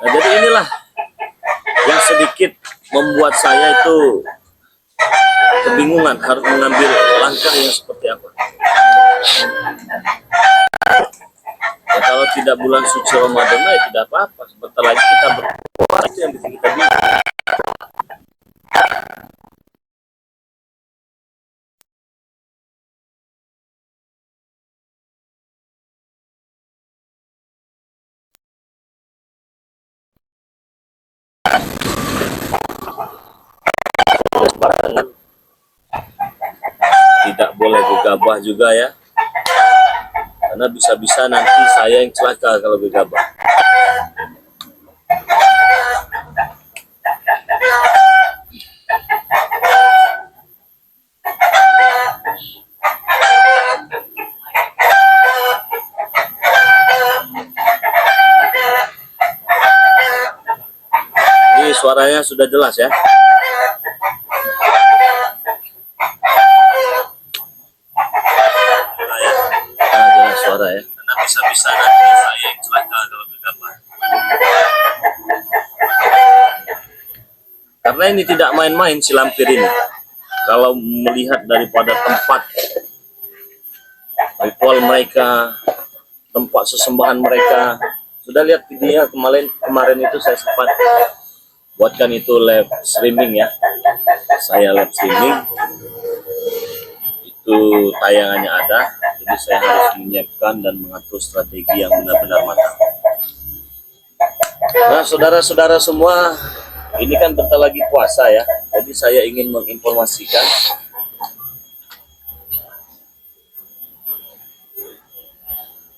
Nah, jadi inilah yang sedikit membuat saya itu kebingungan harus mengambil langkah yang seperti apa. Ya, kalau tidak bulan suci Ramadan ya tidak apa-apa, sebentar lagi kita berpuasa, itu yang bikin kita bingung. Tidak boleh gegabah juga ya, karena bisa-bisa nanti saya yang celaka kalau gegabah. Ini suaranya sudah jelas ya. Jelas suara ya. Karena bisa-bisa nanti saya yang celaka kalau gegabah. Karena ini tidak main-main si lampir ini. Kalau melihat daripada tempat ritual mereka, tempat sesembahan mereka, sudah lihat videonya kemarin itu saya sempat buatkan itu live streaming ya. Saya live streaming itu tayangannya ada, jadi saya harus menyiapkan dan mengatur strategi yang benar-benar matang. Nah, saudara-saudara semua, ini kan bentar lagi puasa ya, jadi saya ingin menginformasikan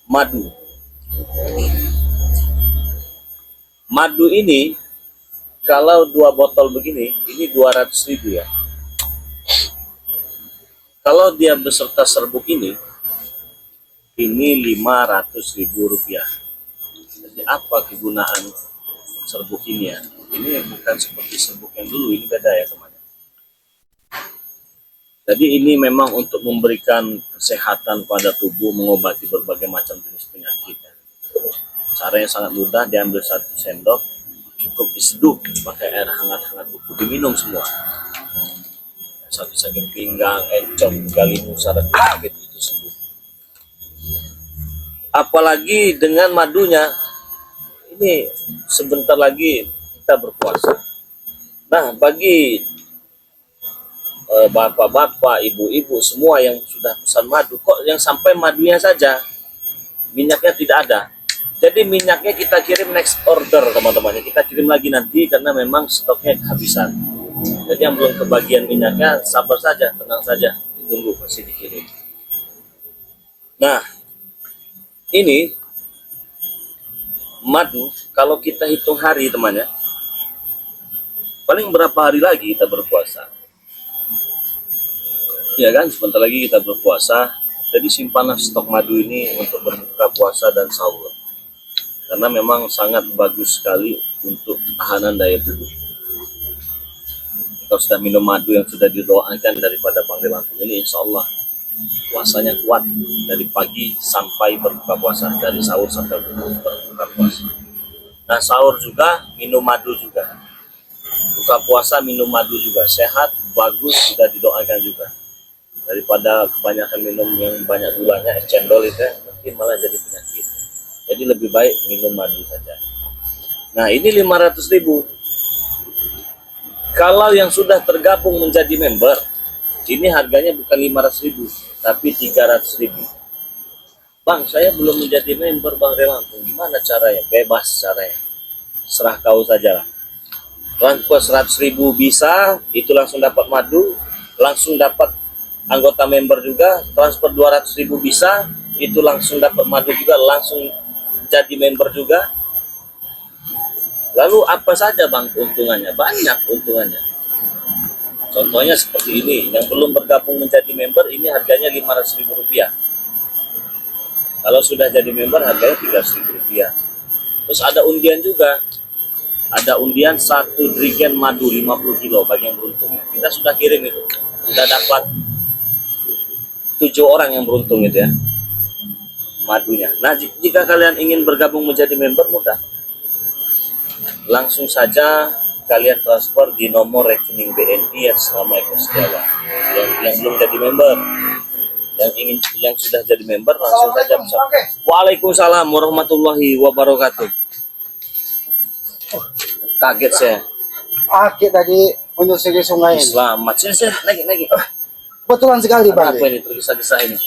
madu. Madu ini kalau 2 botol begini, ini 200.000 ya. Kalau dia beserta serbuk ini 500.000 rupiah. Jadi apa kegunaan serbuk ini ya? Ini bukan seperti serbuk yang dulu, ini beda ya teman. Jadi ini memang untuk memberikan kesehatan pada tubuh, mengobati berbagai macam jenis penyakit ya. Caranya sangat mudah, diambil 1 sendok, cukup diseduh pakai air hangat-hangat buku, diminum semua. Sakit-sakit pinggang, encok, galimu, saraf penyakit itu sembuh. Apalagi dengan madunya, ini sebentar lagi kita berpuasa. Nah, bagi bapak-bapak, ibu-ibu semua yang sudah pesan madu, kok yang sampai madunya saja, minyaknya tidak ada. Jadi minyaknya kita kirim next order teman-teman, kita kirim lagi nanti karena memang stoknya kehabisan. Jadi yang belum kebagian minyaknya sabar saja, tenang saja, ditunggu masih dikirim. Nah, ini madu kalau kita hitung hari temannya, paling berapa hari lagi kita berpuasa? Ya kan, sebentar lagi kita berpuasa. Jadi simpanlah stok madu ini untuk berbuka puasa dan sahur, karena memang sangat bagus sekali untuk tahanan daya tubuh. Kalau sudah minum madu yang sudah didoakan daripada Panglima Agung ini, insya Allah puasanya kuat dari pagi sampai berbuka puasa, dari sahur sampai berbuka puasa. Nah, sahur juga minum madu juga, buka puasa minum madu juga, sehat, bagus, sudah didoakan juga. Daripada kebanyakan minum yang banyak gulanya, es cendol itu mungkin malah jadi penyakit. Jadi lebih baik minum madu saja. Nah, ini 500.000. Kalau yang sudah tergabung menjadi member, ini harganya bukan 500.000, tapi 300.000. Bang, saya belum menjadi member Bang Relampung. Gimana caranya? Bebas caranya. Serah kau saja lah. Transfer 100.000 bisa, itu langsung dapat madu, langsung dapat anggota member juga. Transfer 200.000 bisa, itu langsung dapat madu juga, langsung jadi member juga. Lalu apa saja Bang keuntungannya? Banyak keuntungannya. Contohnya seperti ini, yang belum bergabung menjadi member ini harganya 500.000 rupiah. Kalau sudah jadi member harganya 300.000 rupiah. Terus ada undian juga. Ada undian 1 drigen madu 50 kilo bagi yang beruntung. Kita sudah kirim itu. Sudah dapat 7 orang yang beruntung itu ya, madunya. Nah, jika kalian ingin bergabung menjadi member, mudah. langsung saja kalian transfer di nomor rekening BNI atas nama Eko Setiawan. Yang belum jadi member, yang sudah jadi member langsung saja bisa. Waalaikumsalam warahmatullahi wabarakatuh. Kaget saya. Aki tadi menyusuri sungai ini. Selamat. Sini, naik. Kebetulan sekali Bang. Apa ini tergesa-gesa ini?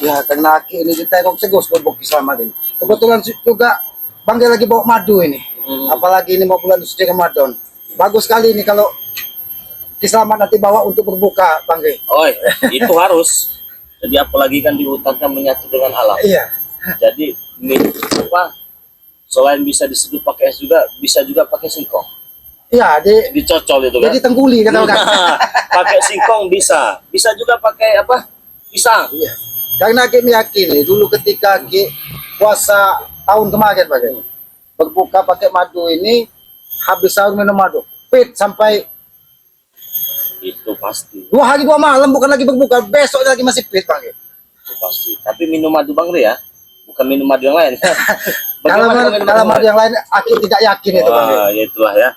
Ya karena Aki ini ditengok tegus berbuk selamat ini. Kebetulan juga Bang dia lagi bawa madu ini. Apalagi ini mau bulan suci Ramadan. Bagus sekali ini kalau Selamat nanti bawa untuk berbuka Bang Ge. Oh, itu harus. Jadi apalagi kan di hutan kan menyatu dengan alam. Iya. Jadi ini apa? Selain bisa diseduh pakai es juga, bisa juga pakai singkong. Iya, dicocol itu kan. Jadi tengguli kan. Nah, pakai singkong bisa. Bisa juga pakai apa? Pisang. Iya. Karena Ki meyakini dulu ketika Ki puasa tahun kemarin Bang Ge, berbuka pakai madu ini habis sahur minum madu. Fit sampai Itu pasti. 2 hari 2 malam bukan lagi berbuka, besok lagi masih fit Bang Ge. Itu pasti. Tapi minum madu Bang Re ya, bukan minum madu yang lain. Kalau madu yang lain Aki tidak yakin itu Bang Ge. Ya itulah ya.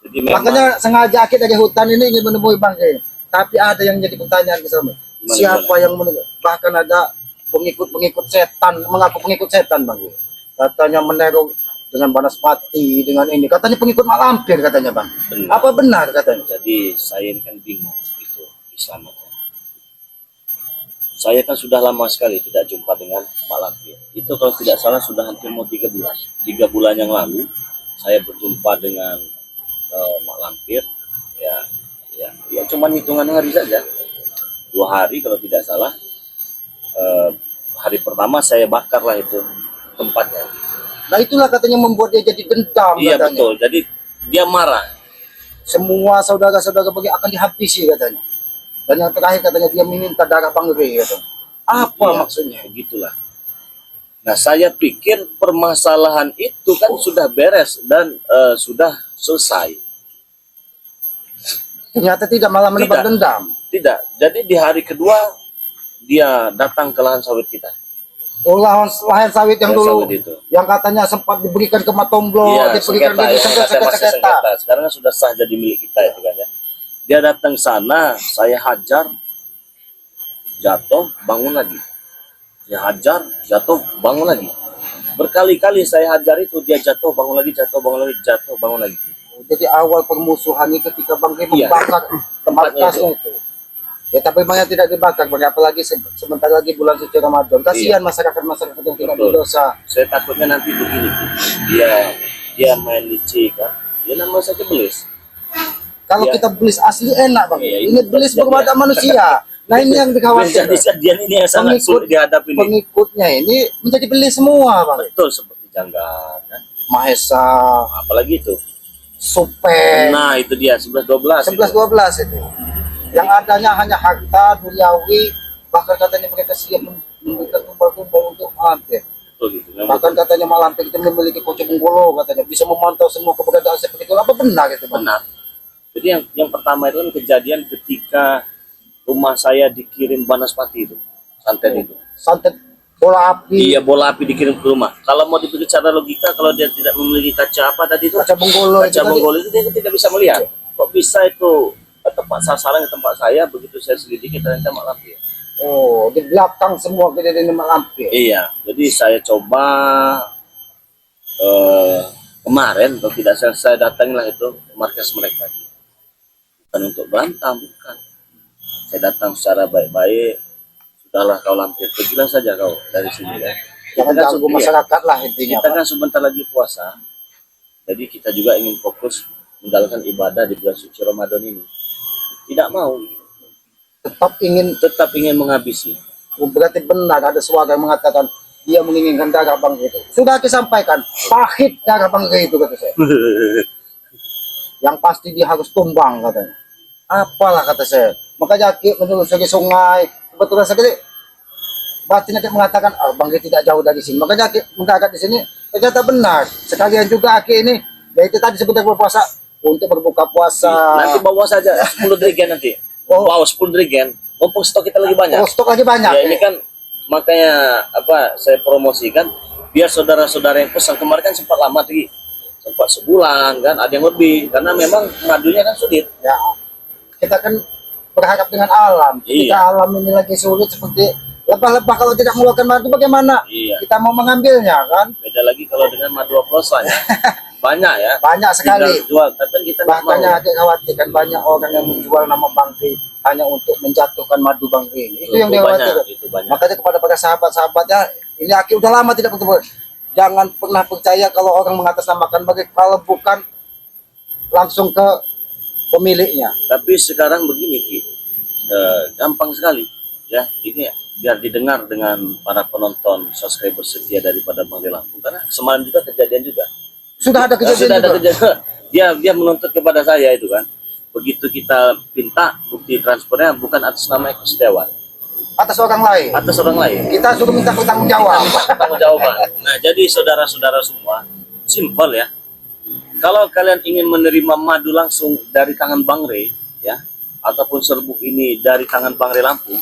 Jadi Makanya sengaja Aki dari hutan ini ingin menemui Bang Ge. Tapi ada yang jadi pertanyaan ke sana. Siapa yang menemui? Bahkan ada pengikut setan, mengaku pengikut setan Bang Ge. Katanya meneror dengan Banaspati, dengan ini. Katanya pengikut Mak Lampir katanya Bang. Benar. Apa benar katanya? Jadi saya ini kan bingung gitu Islam. Saya kan sudah lama sekali tidak jumpa dengan Mak Lampir. Itu kalau tidak salah sudah hampir mau 3 bulan. 3 bulan yang lalu saya berjumpa dengan Mak Lampir. Ya cuman hitungan hari saja. 2 hari kalau tidak salah. Hari pertama saya bakarlah itu tempatnya. Nah itulah katanya membuat dia jadi dendam Iya katanya. betul. Jadi dia marah. Semua saudara-saudara Bang Ge akan dihabisi katanya. Dan yang terakhir katanya dia meminta darah Bang Ge katanya. Apa Iya, maksudnya? Begitulah. Nah saya pikir permasalahan itu kan sudah beres dan sudah selesai. Ternyata tidak, malah menebar Tidak. dendam. Tidak. Jadi di hari kedua dia datang ke lahan sawit kita. Oh, lahan sawit yang Lahan dulu sawit itu. yang katanya sempat diberikan ke Matomblo, Iya, diberikan sengketa di ya. Masih sengketa. sengketa. Sekarang kan sudah sah jadi milik kita itu kan ya. Dia datang sana, saya hajar, jatuh, bangun lagi. Saya hajar, jatuh, bangun lagi. Berkali-kali saya hajar itu, dia jatuh, bangun lagi, jatuh, bangun lagi, jatuh, bangun lagi. Jadi awal permusuhan ini ketika Bang Ge Iya. membakar Tempatnya markasnya itu. Ya tapi banyak tidak dibakar, Bang Ge. Apalagi sebentar lagi bulan suci Ramadan. Kasihan masyarakat-masyarakat yang tidak Betul. berdosa. Saya takutnya nanti begini, dia main licik kan. Dia nama saja belis. Kalau Iya. kita belis asli enak Bang Ge. Iya, Ini itu belis jadi berwatak manusia. Nah ini yang dikhawatirkan. Jadi sajian ini yang sangat sulit dihadapi ini. Pengikutnya ini menjadi belis semua Bang Ge. Betul seperti janggal kan. Mahesa, Apalagi itu. Super. Nah itu dia 11-12. 11-12 itu. Yang adanya hanya harta duniawi, bahkan katanya mereka siap memberikan tumbal-tumbal untuk Lampir. Betul gitu. Bahkan katanya Mak Lampir itu memiliki Koco Benggolo, katanya bisa memantau semua keberadaan seperti itu. Apa benar itu Bang? Benar. Jadi yang pertama itu kan kejadian ketika rumah saya dikirim Banaspati itu, santet itu. Santet bola api, Iya, bola api dikirim ke rumah. Kalau mau dipikir secara logika, kalau dia tidak memiliki kaca apa tadi itu, Kaca Benggolo itu kaca tadi. Benggolo itu dia tidak bisa melihat. Kok bisa itu tempat sasaran ke tempat saya, begitu saya selidiki ternyata Mak Lampir. Oh, di belakang semua kejadian Mak Lampir. Iya, jadi saya coba kemarin, kalau tidak salah saya datangilah itu markas mereka. Bukan untuk berantem, bukan. Saya datang secara baik-baik. Sudahlah kau Lampir, pergilah saja kau dari sini ya. Jangan ganggu masyarakat lah intinya. Kita kan sebentar lagi puasa, jadi kita juga ingin fokus menjalankan ibadah di bulan suci Ramadan ini. Tidak mau, tetap ingin menghabisi. Berarti benar ada suara yang mengatakan dia menginginkan darah Bang Ge itu. Sudah disampaikan, pahit darah Bang Ge itu kata saya. Yang pasti dia harus tumbang katanya. Apalah kata saya. Makanya Ki menelusuri sungai. Kebetulan sekali batinnya Ki mengatakan, Bang Ge tidak jauh dari sini. Makanya Ki mendarat di sini. Ternyata benar. Sekalian juga Ki ini, ya itu tadi sebentar berpuasa untuk berbuka puasa. Nanti bawa saja 10 dirigen nanti. Oh. Bawa 10 dirigen. Mumpung stok kita lagi banyak. Oh, stok lagi banyak. Ya ini kan makanya apa saya promosikan biar saudara-saudara yang pesan kemarin kan sempat lama tuh. sempat sebulan kan, ada yang lebih karena memang madunya kan sulit. Ya, kita kan berharap dengan alam. Ketika Iya. alam ini lagi sulit seperti lebah-lebah kalau tidak mengeluarkan madu bagaimana? Iya. Kita mau mengambilnya kan? Beda lagi kalau dengan madu oplosan ya. Banyak ya. Banyak sekali. Tinggal jual, tapi kita nggak Bahkan mau. yang agak khawatir kan banyak orang yang menjual nama Bangkri hanya untuk menjatuhkan madu Bangkri ini. Itu yang dia banyak, khawatir. itu banyak. Makanya kepada para sahabat-sahabatnya, ini Aki udah lama tidak bertemu. Jangan pernah percaya kalau orang mengatasnamakan Bangkri, kalau bukan langsung ke pemiliknya. Tapi sekarang begini Ki, gampang sekali ya. Ini biar didengar dengan para penonton subscriber setia daripada Bangkri Lampung, karena semalam juga kejadian juga. Sudah ada kejadian Sudah ada juga. kejadian. Dia menuntut kepada saya itu kan. Begitu kita minta bukti transfernya bukan atas nama Eko Setiawan, Atas orang lain. atas orang lain. Kita sudah minta bertanggung jawab. Tanggung jawaban. Nah, jadi saudara-saudara semua, simpel ya. Kalau kalian ingin menerima madu langsung dari tangan Bang Rey, ya, ataupun serbuk ini dari tangan Bang Rey Lampung,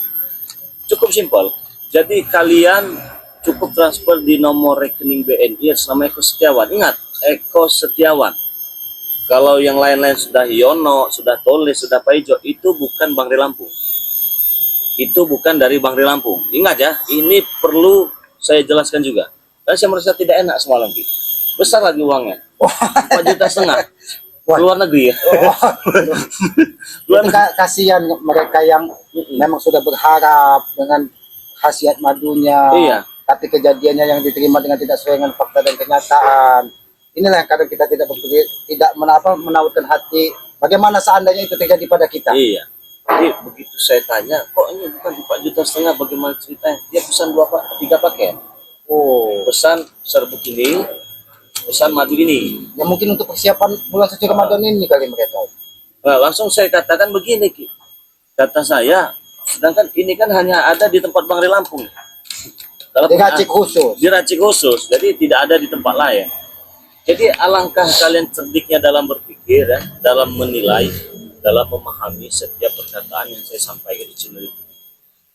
cukup simpel. Jadi kalian cukup transfer di nomor rekening BNI atas nama Eko Setiawan. Ingat, Eko Setiawan. Kalau yang lain-lain sudah Yono, sudah Tole, sudah Paijo, itu bukan Bang Rey Lampung. Itu bukan dari Bang Rey Lampung. Ingat ya, ini perlu saya jelaskan juga. Karena saya merasa tidak enak semalam, Ki. Besar lagi uangnya. 4,5 juta. Wah. Luar negeri ya. Itu kasihan mereka yang memang sudah berharap dengan khasiat madunya. Iya. Tapi kejadiannya yang diterima dengan tidak sesuai dengan fakta dan kenyataan. Inilah yang kadang kita tidak berpikir, tidak menautkan hati. Bagaimana seandainya itu terjadi pada kita? Iya. Jadi begitu saya tanya, kok ini bukan 4,5 juta, bagaimana ceritanya? Dia pesan 3 paket. Oh, Pesan serbuk ini, pesan madu ini. ya mungkin untuk persiapan bulan suci Ramadan ini kali mereka. Nah, langsung saya katakan begini, Ki. Kata saya, sedangkan ini kan hanya ada di tempat Bang Rey Lampung. Kalau Diracik khusus. diracik khusus, jadi tidak ada di tempat lain. Jadi alangkah kalian cerdiknya dalam berpikir, ya, dalam menilai, dalam memahami setiap perkataan yang saya sampaikan di channel itu.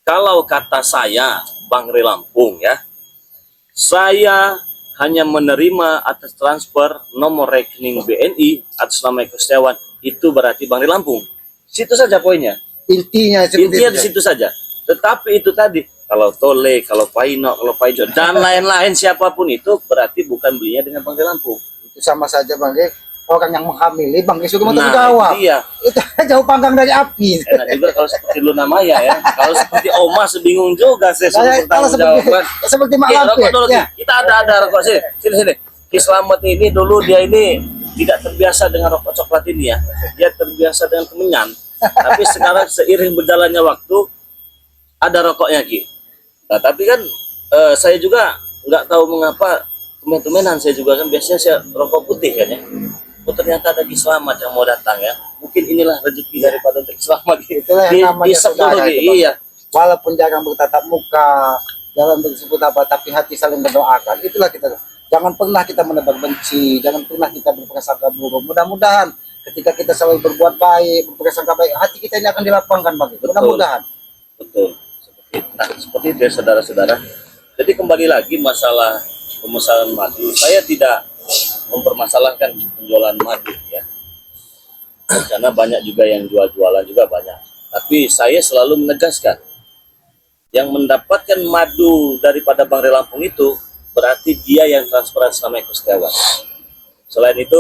Kalau kata saya, Bang Rey Lampung ya, saya hanya menerima atas transfer nomor rekening BNI atas nama Eko Setiawan, itu berarti Bang Rey Lampung. Situ saja poinnya. Intinya seperti Intinya di itu. situ saja. Tetapi itu tadi, kalau Tole, kalau Paino, kalau Paijo, dan lain-lain siapapun itu berarti bukan belinya dengan Bang Rey Lampung. Itu sama saja Bang Rey. Orang yang menghamili Bang Rey sudah Nah, jawab. itu dia. Itu jauh panggang dari api. Enak juga kalau seperti Luna Maya ya. Kalau seperti Oma sebingung juga saya suruh Kalau bertanggung seperti jawab. seperti Mak Iya, Lampir. rokok dulu. Ya. Kita ada rokok sini. Sini. Ki Slamet ini dulu dia ini tidak terbiasa dengan rokok coklat ini ya. Dia terbiasa dengan kemenyan. Tapi sekarang seiring berjalannya waktu ada rokoknya Ki. Nah, tapi kan saya juga nggak tahu mengapa teman-temanan saya juga kan biasanya saya rokok putih kan ya. Oh, ternyata ada Ki Slamet yang mau datang ya. Mungkin inilah rezeki daripada untuk Ki Slamet. Itulah yang namanya Isap saudara dulu, Ki. itu, Bang. Iya. Walaupun jarang bertatap muka, dalam tersebut apa, tapi hati saling berdoakan. Itulah kita. Jangan pernah kita menebar benci, jangan pernah kita berprasangka buruk. Mudah-mudahan ketika kita selalu berbuat baik, berprasangka baik, hati kita ini akan dilapangkan Bang. Mudah-mudahan. Betul. Seperti itu ya saudara-saudara. Jadi kembali lagi masalah pemesanan madu, saya tidak mempermasalahkan penjualan madu ya. Karena banyak juga yang jual-jualan juga banyak. Tapi saya selalu menegaskan, yang mendapatkan madu daripada Bang Rey Lampung itu berarti dia yang transferan sama Eko Setiawan. Selain itu,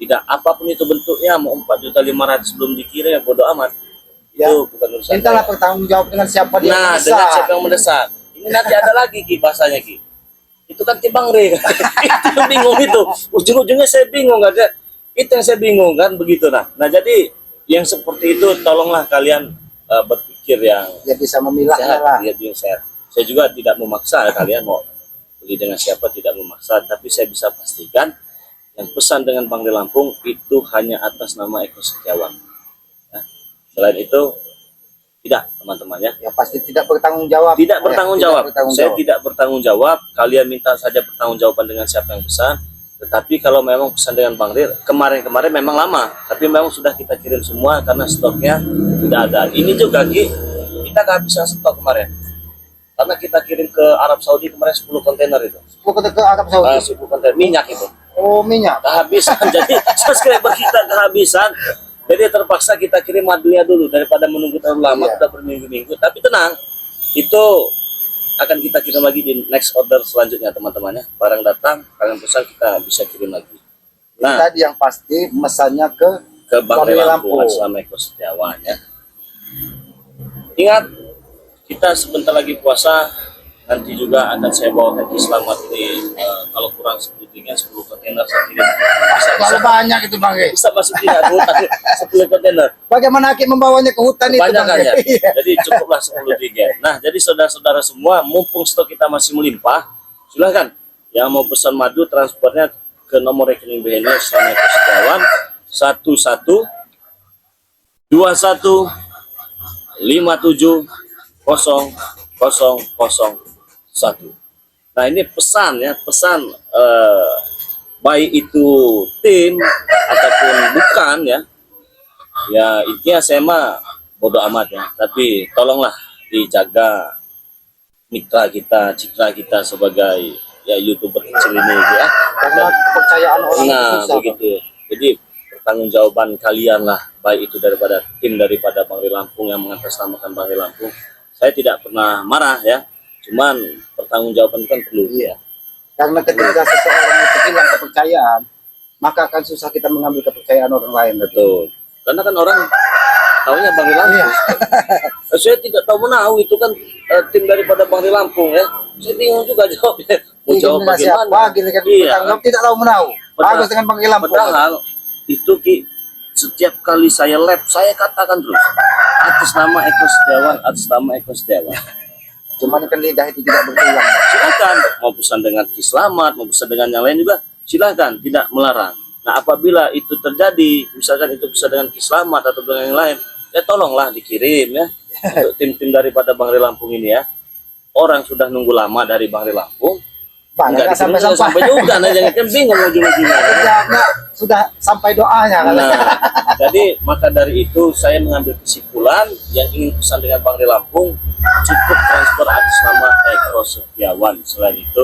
tidak apapun itu bentuknya, mau 4.500.000 belum dikirim ya bodo amat. Ya. Itu bukan urusan Mintalah saya. bertanggung jawab dengan siapa dia Nah, mendesak. dengan siapa yang mendesak. Ini nanti ada lagi Ki bahasanya Ki. Itu kan Bang Rey. Itu yang bingung itu. Ujung-ujungnya saya bingung kan. Itu yang saya bingung kan begitu nah. Nah, jadi yang seperti itu tolonglah kalian berpikir yang Dia bisa memilahnya sehat, lah. dia yang sehat. Saya juga tidak memaksa kalian mau beli dengan siapa, tidak memaksa, tapi saya bisa pastikan yang pesan dengan Bang Rey Lampung itu hanya atas nama Eko Setiawan. Ya. Selain itu tidak teman-teman ya. Ya pasti tidak bertanggung jawab. Tidak bertanggung Ya, jawab. tidak bertanggung Saya jawab. tidak bertanggung jawab. Kalian minta saja bertanggung jawaban dengan siapa yang pesan. Tetapi kalau memang pesan dengan Bang Rey, kemarin-kemarin memang lama, tapi memang sudah kita kirim semua karena stoknya tidak ada. Ini juga Ki, kita kehabisan stok kemarin. Karena kita kirim ke Arab Saudi kemarin 10 kontainer itu. Bukan ke Arab Saudi. 10 kontainer minyak itu. Oh, minyak. Kehabisan. Jadi subscriber kita kehabisan. Jadi terpaksa kita kirim madunya dulu daripada menunggu terlalu lama, Iya. kita berminggu-minggu. Tapi tenang, itu akan kita kirim lagi di next order selanjutnya teman-temannya. Barang datang, kalian pesan kita bisa kirim lagi. Nah, Tadi yang pasti mesannya ke Bang Bang Lampung Lampung. selama Eko Setiawan ya. Ingat, kita sebentar lagi puasa, nanti juga akan saya bawa Haji Selamat ini kalau kurang 10 tiga 10 kontainer saya kirim. Terlalu banyak itu Bang. Bisa masuk di hutan 10 kontainer. Bagaimana Aki membawanya ke hutan itu Banyak Bang? kan ya. Iya. Jadi cukuplah 10 tiga. Nah, jadi saudara-saudara semua, mumpung stok kita masih melimpah, silahkan yang mau pesan madu transportnya ke nomor rekening BNI selama Eko Setiawan 11 21 57 0001. Nah, ini pesan ya, pesan baik itu tim ataupun bukan ya. Ya intinya saya mah bodoh amat ya, tapi tolonglah dijaga mitra kita, citra kita sebagai ya YouTuber kecil ini ya. Karena kepercayaan orang itu Nah, susah. Bang. begitu. Jadi pertanggungjawaban kalian lah, baik itu daripada tim daripada Bang Ri Lampung yang mengatasnamakan Bang Ri Lampung. Saya tidak pernah marah ya, cuman pertanggungjawaban kan perlu ya. Karena ketika seseorang itu hilang kepercayaan, maka akan susah kita mengambil kepercayaan orang lain. Betul. Karena kan orang tahunya Bang Ri Lampung. Saya tidak tahu menahu itu kan tim daripada Bang Ri Lampung ya. Saya bingung juga jawabnya. Mau jawab bagaimana? Giliran Iya. bertanggung jawab tidak tahu menahu. Padahal- Bagus dengan Bang Lampung. Padahal itu Ki, setiap kali saya live saya katakan terus atas nama Eko Setiawan, atas nama Eko Setiawan. Cuman kan lidah itu tidak berulang. Bang. Silakan mau pesan dengan Ki Slamet, mau pesan dengan yang lain juga silakan, tidak melarang. Nah, apabila itu terjadi, misalkan itu bisa dengan Ki Slamet atau dengan yang lain, ya tolonglah dikirim ya untuk tim-tim daripada Bang Ri Lampung ini ya. Orang sudah nunggu lama dari Bang Ri Lampung, Banyak enggak sampai sampai juga, nah jangan kan bingung ujung-ujungnya. Jawabnya sudah sampai doanya kan. Nah, jadi maka dari itu saya mengambil kesimpulan yang ingin pesan dengan Bang Ri Lampung cukup transfer atas nama Eko Setiawan. Selain itu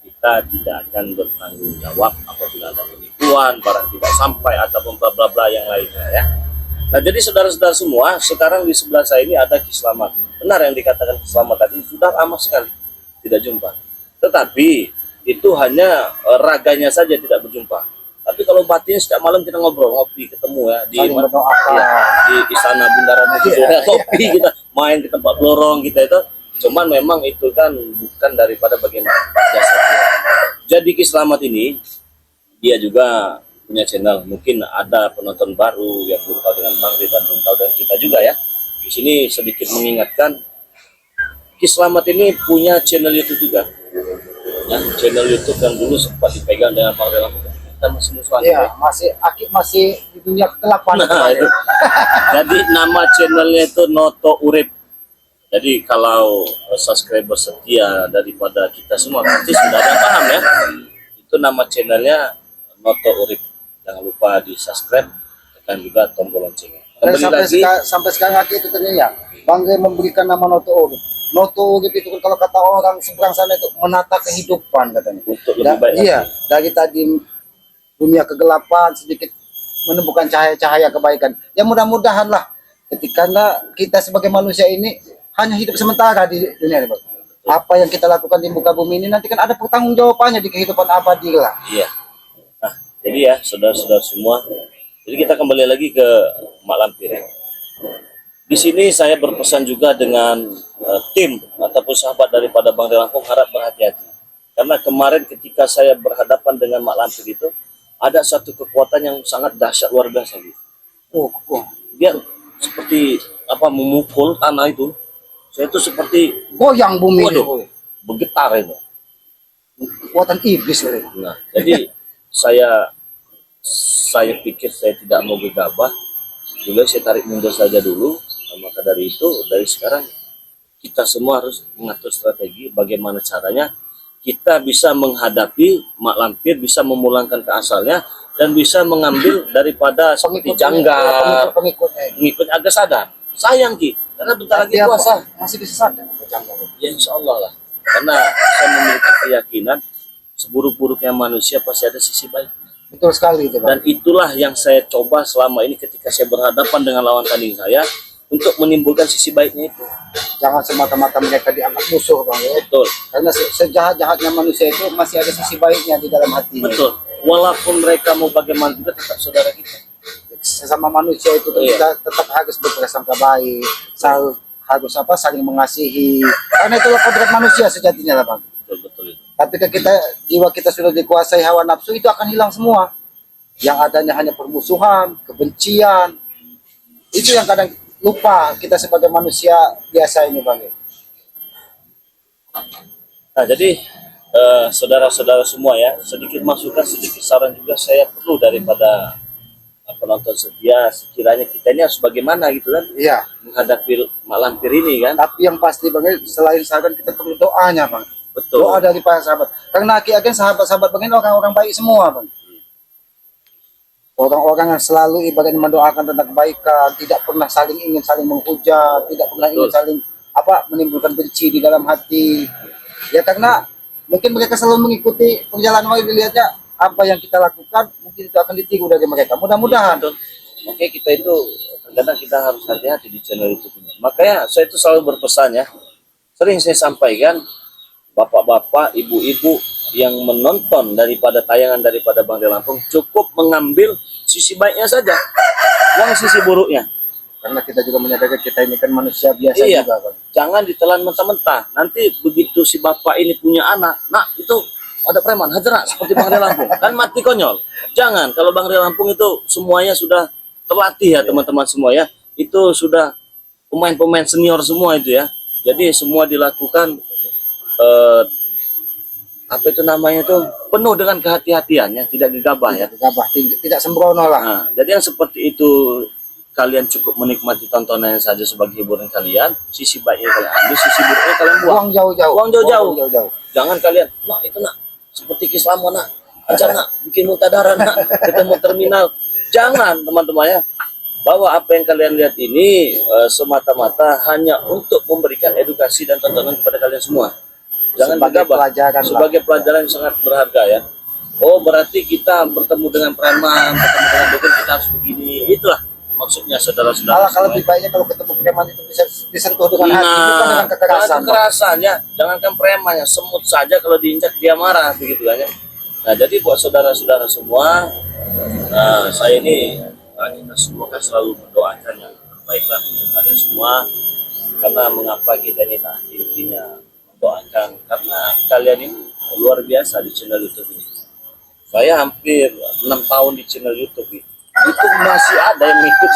kita tidak akan bertanggung jawab apabila ada penipuan, barang tidak sampai ataupun bla bla bla yang lainnya ya. Nah, jadi saudara-saudara semua, sekarang di sebelah saya ini ada Ki Slamet. Benar yang dikatakan Ki Slamet tadi, sudah lama sekali tidak jumpa. Tetapi itu hanya raganya saja tidak berjumpa. Tapi kalau batin setiap malam kita ngobrol, ngopi, ketemu ya di Saling berdoakan. ya, di istana Bundaran itu ya, kopi kita main ke tempat lorong kita itu. Cuman memang itu kan bukan daripada bagian jasa dia. Jadi Ki Slamet ini dia juga punya channel. Mungkin ada penonton baru yang belum tahu dengan Bang Ri dan belum tahu dengan kita juga ya. Di sini sedikit mengingatkan, Ki Slamet ini punya channel YouTube juga. Ya, channel YouTube yang dulu sempat dipegang dengan Bang Ri Lampung. Kita masih musuhan. Iya, masih Aki masih di dunia kegelapan. Nah, itu. Jadi nama channelnya itu Noto Urip. Jadi kalau subscriber setia daripada kita semua pasti sudah ada yang paham ya. Itu nama channelnya Noto Urip. Jangan lupa di subscribe, tekan juga tombol loncengnya. Dan Kembali lagi, sampai sekarang Aki itu ternyata Bang Ri memberikan nama Noto Urip. Noto Urip itu kan kalau kata orang seberang sana itu menata kehidupan katanya. untuk lebih baik Iya, dari tadi dunia kegelapan sedikit menemukan cahaya-cahaya kebaikan. Ya mudah-mudahan lah ketika kita sebagai manusia ini hanya hidup sementara di dunia ini, Bang. Apa yang kita lakukan di muka bumi ini nanti kan ada pertanggungjawabannya di kehidupan abadi lah. Iya. Nah, jadi ya saudara-saudara semua, jadi kita kembali lagi ke Mak Lampir ya. Di sini saya berpesan juga dengan tim ataupun sahabat daripada Bang Ri Lampung, harap berhati-hati. Karena kemarin ketika saya berhadapan dengan Mak Lampir itu, ada satu kekuatan yang sangat dahsyat luar biasa gitu. Oh, Dia seperti apa memukul tanah itu. Saya itu seperti goyang bumi ini. waduh, bergetar itu. Kekuatan iblis ini. Nah, jadi saya pikir saya tidak mau gegabah. Juga saya tarik mundur saja dulu. Maka dari itu, dari sekarang kita semua harus mengatur strategi bagaimana caranya kita bisa menghadapi Mak Lampir, bisa memulangkan ke asalnya dan bisa mengambil daripada seperti janggal, mengikut agak sadar. Sayang Ki, karena bentar lagi puasa. Masih bisa sadar. Ya insya Allah lah. Karena saya memiliki keyakinan seburuk-buruknya manusia pasti ada sisi baik. Betul sekali itu, Bang. Dan itulah yang saya coba selama ini ketika saya berhadapan dengan lawan tanding saya, untuk menimbulkan sisi baiknya itu. Jangan semata-mata mereka dianggap musuh, Bang, ya. Betul. Karena sejahat-jahatnya manusia itu masih ada sisi baiknya di dalam hati. Betul. Walaupun mereka mau bagaimana juga tetap saudara kita. Sesama manusia itu Iya. kita tetap harus berprasangka baik, harus saling mengasihi. Karena itulah kodrat manusia sejatinya lah, Bang. Betul betul itu. Tapi ketika jiwa kita sudah dikuasai hawa nafsu, itu akan hilang semua. Yang adanya hanya permusuhan, kebencian. Itu yang kadang lupa kita sebagai manusia biasa ini, Bang. Nah, jadi saudara-saudara semua ya, sedikit masukan, sedikit saran juga saya perlu daripada penonton setia. Sekiranya kita ini harus bagaimana gitu kan Iya. menghadapi mak lampir ini kan. Tapi yang pasti, Bang, selain saran kita perlu doanya, Bang. Betul. Doa dari para sahabat. Karena akhirnya sahabat-sahabat Bang ini orang-orang baik semua, Bang. Orang-orang yang selalu ibaratnya mendoakan tentang kebaikan, tidak pernah saling ingin saling menghujat, tidak pernah ingin Betul. saling menimbulkan benci di dalam hati. Ya karena mungkin mereka selalu mengikuti perjalanan orang, dilihatnya apa yang kita lakukan mungkin itu akan ditiru dari mereka. Mudah-mudahan. Betul. Makanya kita itu kadang kita harus hati-hati di channel YouTube ini. Makanya saya itu selalu berpesan ya. Sering saya sampaikan, bapak-bapak, ibu-ibu yang menonton daripada tayangan daripada Bang Ria Lampung cukup mengambil sisi baiknya saja, jangan sisi buruknya. Karena kita juga menyadari kita ini kan manusia biasa Iya. juga, Bang. Jangan ditelan mentah-mentah. Nanti begitu si bapak ini punya anak, nak itu ada preman, hajar seperti Bang Ria Lampung, kan mati konyol. Jangan. Kalau Bang Ria Lampung itu semuanya sudah terlatih ya teman-teman semua ya. Itu sudah pemain-pemain senior semua itu ya. Jadi semua dilakukan apa itu namanya tuh penuh dengan kehati-hatiannya, tidak gegabah ya. Gegabah, tidak sembrono lah. Nah, jadi yang seperti itu kalian cukup menikmati tontonannya saja sebagai hiburan kalian. Sisi baiknya kalian ambil, sisi buruknya kalian buang. Buang jauh-jauh. Buang jauh-jauh. Buang jauh-jauh. Jangan kalian, nak itu nak seperti Islam nak, aja nak bikin mutadaran nak, ketemu terminal. Jangan teman-teman ya. Bahwa apa yang kalian lihat ini semata-mata hanya untuk memberikan edukasi dan tontonan kepada kalian semua. Jangan Sebagai gegabah. pelajaran lah. Sebagai pelajaran yang sangat berharga ya. Oh berarti kita bertemu dengan preman, bertemu dengan dukun kita harus begini. Itulah maksudnya saudara-saudara. Kalau lebih baiknya kalau ketemu preman itu bisa disentuh dengan hati, bukan dengan Nah, kekerasan. dengan kekerasan ya. Jangankan preman ya, semut saja kalau diinjak dia marah begitu kan ya. Nah jadi buat saudara-saudara semua, saya ini kita semua kan selalu mendoakan yang terbaik lah untuk kalian semua. Karena mengapa kita ini intinya mendoakan, karena kalian ini luar biasa di channel YouTube ini. Saya hampir 6 tahun di channel YouTube ini. Itu masih ada yang ikut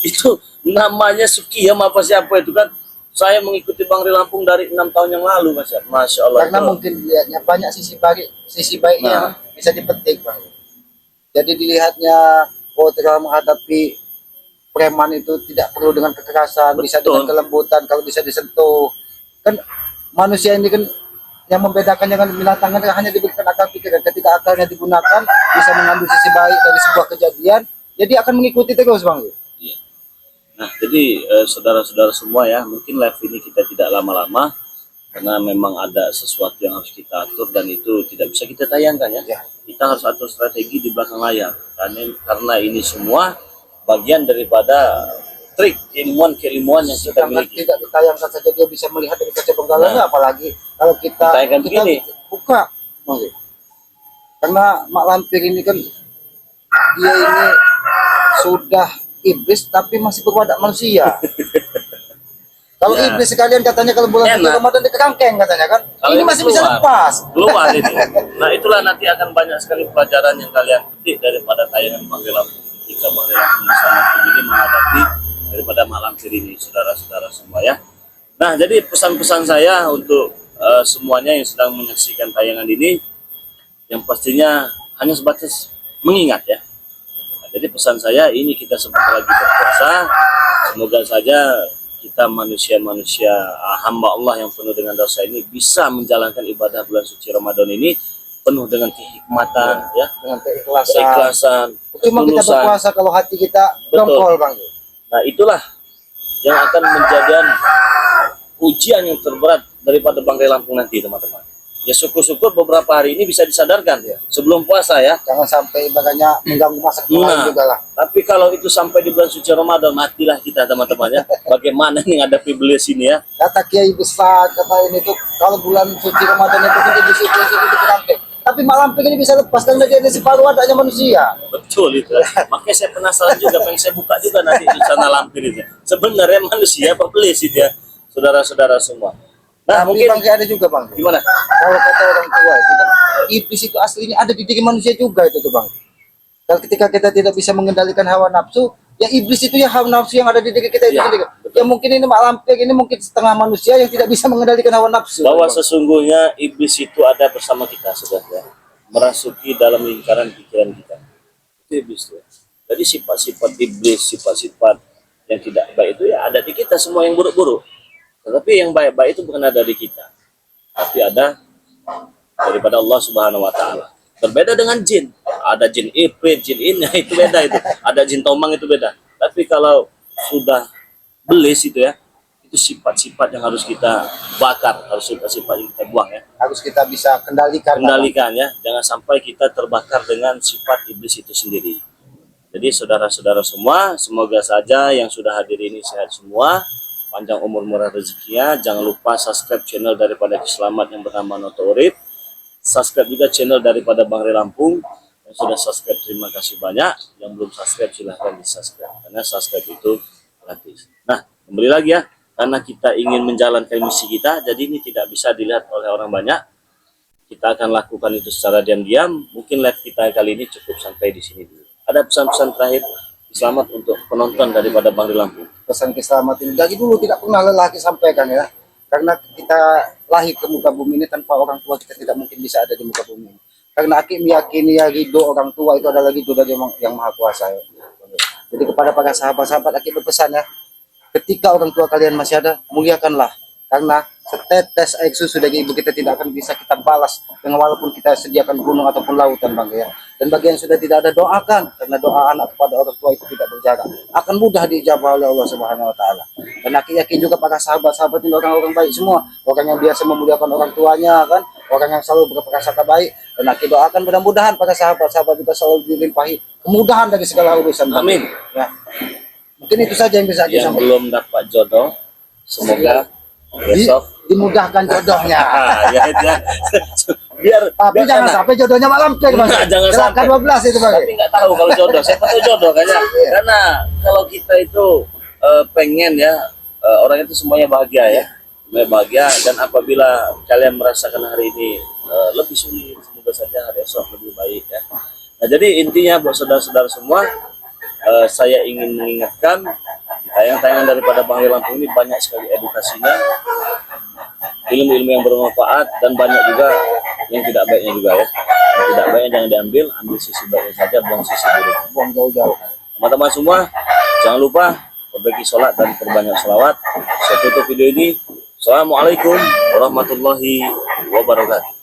itu namanya Sukiyam apa siapa itu kan. Saya mengikuti Bang Ria Lampung dari 6 tahun yang lalu, Masya Allah. Karena itu. mungkin dilihatnya banyak sisi baiknya Nah. yang bisa dipetik, Bang. Jadi dilihatnya dalam menghadapi preman itu tidak perlu dengan kekerasan, bisa dengan Betul. kelembutan, kalau bisa disentuh. Kan manusia ini kan yang membedakan dengan binatang kan hanya diberikan akal pikiran. Ketika akalnya digunakan, bisa mengambil sisi baik dari sebuah kejadian, jadi akan mengikuti terus, Bang. Iya. Nah, jadi saudara-saudara semua ya, mungkin live ini kita tidak lama-lama karena memang ada sesuatu yang harus kita atur dan itu tidak bisa kita tayangkan ya. Ya. Kita harus atur strategi di belakang layar. Karena ini semua bagian daripada trik keilmuan yang kita Sedangkan miliki. tidak ditayangkan saja dia bisa melihat dari kaca bengkalanya, apalagi kalau kita Ditayangkan begini. buka, Bang. Karena Mak Lampir ini kan dia ini sudah iblis tapi masih berwadak manusia. Kalau Ya. iblis sekalian katanya kalau bulan Enak. Ramadan di kerangkeng katanya kan, Kalau ini ini masih bisa keluar. lepas. Keluar ini. Nah, itulah nanti akan banyak sekali pelajaran yang kalian petik daripada tayangan Bang Ria Lampung ketika Bang Ria Lampung bersama tim ini menghadapi daripada Mak Lampir ini, saudara-saudara semua ya. Nah, jadi pesan-pesan saya untuk semuanya yang sedang menyaksikan tayangan ini, yang pastinya hanya sebatas mengingat ya. Nah, jadi pesan saya ini kita sebentar lagi berpuasa, semoga saja kita manusia-manusia hamba Allah yang penuh dengan dosa ini bisa menjalankan ibadah bulan suci Ramadan ini penuh dengan kehikmatan ya, Dengan keikhlasan. keikhlasan, Cuma kita ketulusan. berpuasa kalau hati kita Betul. dongkol, Bang. Nah, itulah yang akan menjadi ujian yang terberat daripada Bang Ria Lampung nanti, teman-teman. Ya syukur-syukur beberapa hari ini bisa disadarkan ya sebelum puasa ya. Jangan sampai ibaratnya mengganggu masa Nah, lain juga lah. tapi kalau itu sampai di bulan suci Ramadan, matilah kita teman-teman ya. Bagaimana nih ngadapi beliau sini ya? Kata Kiai besar, kata ini tuh kalau bulan suci Ramadan itu kita disiplin itu kerangkeng. Tapi malam ini bisa lepas dan dia ada separuh adanya manusia. Betul itu. Makanya saya penasaran juga, pengen saya buka juga nanti di sana lampir itu. Sebenarnya manusia apa iblis itu ya, saudara-saudara semua. Nah, Tapi mungkin Bang ada juga Bang. gimana? Kalau kata orang tua itu kan iblis itu aslinya ada di diri manusia juga itu tuh Bang. Dan ketika kita tidak bisa mengendalikan hawa nafsu, ya iblis itu ya hawa nafsu yang ada di diri kita itu Ya, sendiri. betul. Ya mungkin ini Mak Lampir ini mungkin setengah manusia yang tidak bisa mengendalikan hawa nafsu. Bahwa Bang. sesungguhnya iblis itu ada bersama kita saudara, merasuki dalam lingkaran pikiran kita. Itu iblis ya. Jadi sifat-sifat iblis, sifat-sifat yang tidak baik itu ya ada di kita semua yang buruk-buruk. Tetapi yang baik-baik itu bukan ada di kita, tapi ada daripada Allah Subhanahu wa taala. Berbeda dengan jin. Ada jin ifrit, jin ini itu beda itu. Ada jin tomang itu beda. Tapi kalau sudah belis itu ya, itu sifat-sifat yang harus kita bakar, harus sifat-sifat yang kita buang ya. Harus kita bisa kendalikan. Kendalikan ya, jangan sampai kita terbakar dengan sifat iblis itu sendiri. Jadi saudara-saudara semua, semoga saja yang sudah hadir ini sehat semua, panjang umur murah rezekinya. Jangan lupa subscribe channel daripada Selamat yang bernama Noto Urip. Subscribe juga channel daripada Bang Ray Lampung. Yang sudah subscribe terima kasih banyak. Yang belum subscribe silahkan di subscribe, karena subscribe itu gratis. Nah, kembali lagi ya, karena kita ingin menjalankan misi kita, jadi ini tidak bisa dilihat oleh orang banyak. Kita akan lakukan itu secara diam-diam. Mungkin live kita kali ini cukup sampai di sini dulu. Ada pesan-pesan terakhir selamat untuk penonton daripada Bang Ray Lampung. Pesan keselamatan dari dulu tidak pernah lelah sampaikan ya. Karena kita lahir ke muka bumi ini tanpa orang tua kita tidak mungkin bisa ada di muka bumi ini. Karena Aki meyakini ya ridho orang tua itu adalah ridho dari yang maha kuasa ya. Jadi kepada para sahabat-sahabat Aki berpesan ya, ketika orang tua kalian masih ada, muliakanlah. Karena setetes air susu dari ibu kita tidak akan bisa kita balas dengan walaupun kita sediakan gunung ataupun lautan Bang ya. Dan bagi yang sudah tidak ada, doakan, karena doa anak kepada orang tua itu tidak berjarak, akan mudah dijawab oleh Allah Subhanahu wa taala. Dan Aki yakin juga para sahabat-sahabat ini orang-orang baik semua, orang yang biasa memuliakan orang tuanya kan, orang yang selalu berprasangka baik. Dan Aki doakan mudah-mudahan para sahabat-sahabat juga selalu dilimpahi kemudahan dari segala urusan. Amin. Ya. Mungkin itu saja yang bisa Aki Yang sampaikan. belum dapat jodoh, semoga besok Dimudahkan jodohnya. ya, biar Tapi biar jangan enak. sampai jodohnya malam Bang. Enggak, jangan Silakan sampai. 12 itu Bang. Tapi nggak tahu kalau jodoh. Siapa tahu jodoh kayaknya. Karena kalau kita itu pengen ya orang itu semuanya bahagia ya, semuanya bahagia. Dan apabila kalian merasakan hari ini lebih sulit, semoga saja hari esok lebih baik ya. Nah jadi intinya buat saudara-saudara semua, saya ingin mengingatkan tayangan-tayangan daripada Bang Ray Lampung ini banyak sekali edukasinya, ilmu-ilmu yang bermanfaat, dan banyak juga yang tidak baiknya juga ya. Yang tidak baiknya jangan diambil, ambil sisi baiknya saja, buang sisi buruk. Buang jauh-jauh. Teman-teman semua, jangan lupa perbaiki sholat dan perbanyak sholawat. Saya tutup video ini. Assalamualaikum warahmatullahi wabarakatuh.